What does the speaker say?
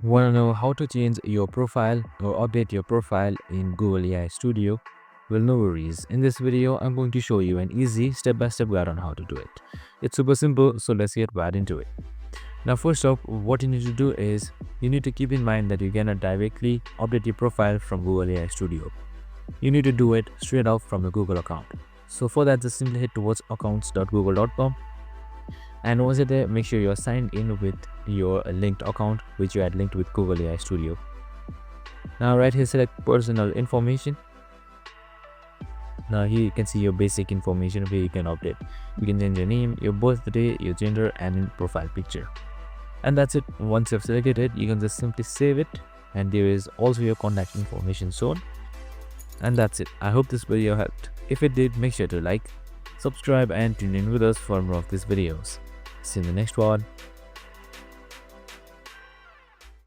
Want to know how to change your profile or update your profile in Google AI Studio? Well, no worries. In this video, I'm going to show you an easy step-by-step guide on how to do it. It's super simple, so let's get right into it. Now, first off, what you need to do is you need to keep in mind that you cannot directly update your profile from Google AI Studio. You need to do it straight off from your Google account. So for that, just simply head towards accounts.google.com, and once you're there, make sure you're signed in with your linked account which you had linked with Google AI Studio. Now right here, select personal information. Now here you can see your basic information where you can update. You can change your name, your birthday, your gender, and profile picture. And that's it. Once you've selected it, you can just simply save it, and there is also your contact information shown. And that's it. I hope this video helped. If it did, make sure to like, subscribe, and tune in with us for more of these videos. See you in the next one.